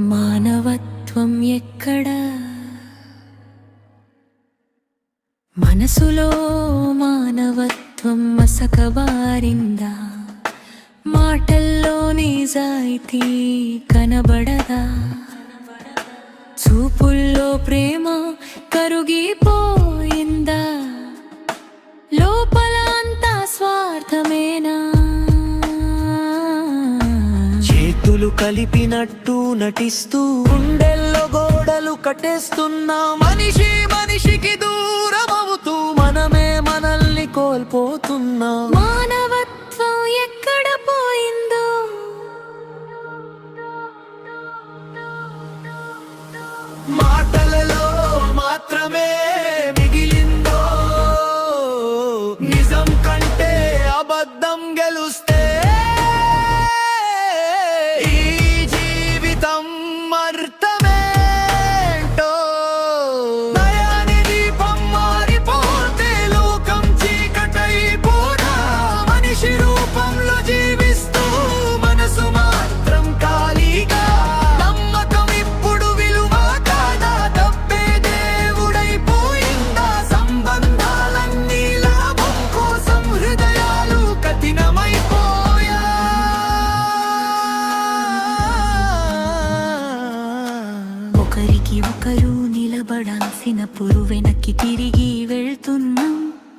మానవత్వం ఎక్కడా? మనసులో మానవత్వం మసకబారిందా? మాటల్లో నిజాయితీ కనబడదా? చూపుల్లో ప్రేమ కరుగిపోయిందా? లోపల అంతా స్వార్థమేనా? చేతులు కలిపినట్టు నటిస్తూ గుండెల్లో గోడలు కట్టేస్తున్నా మనిషి మనిషికి దూరం అవుతూ మనమే మనల్ని కోల్పోతున్నా. మానవత్వం ఎక్కడ పోయిందో? మాటలలో మాత్రమే మిగిలిందో? నిజం కంటే అబద్ధం గెలుస్తే ఈ జీవితం అర్థమేంటో? నయాని దీపం మారిపోతే లోకం చీకటైపోదా? మనిషి రూపంలో జీవిస్తూ మనసు మాత్రం ఖాళీగా. నమ్మకం ఇప్పుడు విలువ కాదా? తప్పే దేవుడైపోయిందా? సంబంధాలన్నీ లాభం కోసం హృదయాలు కఠినమైపోయా. ఒకరికి ఒకరు నిలబడాల్సినప్పుడు వెనక్కి తిరిగి వెళ్తున్నాం.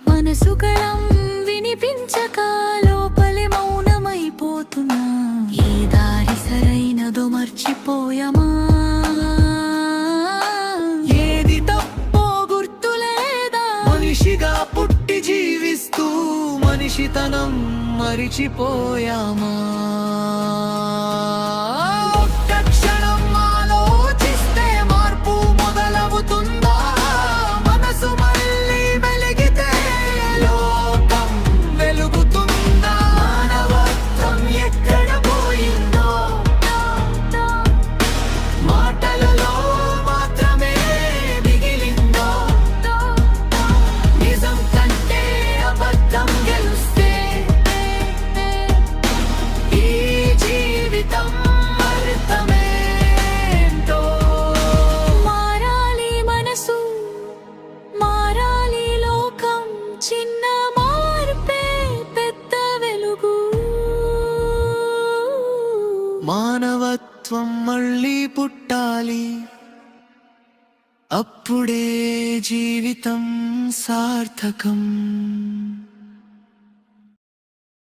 మనసు గళం వినిపించక లోపలే మౌనమైపోతున్నా. ఏ దారి సరైనదో మర్చిపోయామా? ఏది తప్పో గుర్తులేదా? మనిషిగా పుట్టి జీవిస్తూ మనిషితనం మరిచిపోయామా? ఒక్క క్షణం ఆలోచిస్తే మార్పు మొదలవుతుందా? మనసు మళ్ళీ వెలిగితే లోకం వెలుగుతుందా? మానవత్వం ఎక్కడ పోయిందో? మాటలలో మాత్రమే మిగిలిందో? నిజం కంటే అబద్ధం గెలుస్తే ఈ జీవితం అర్థమేంటో? మారాలి మనసు, మారాలి లోకం. చిన్న మార్పే పెద్ద వెలుగు. మానవత్వం మళ్ళీ పుట్టాలి, అప్పుడే జీవితం సార్థకం.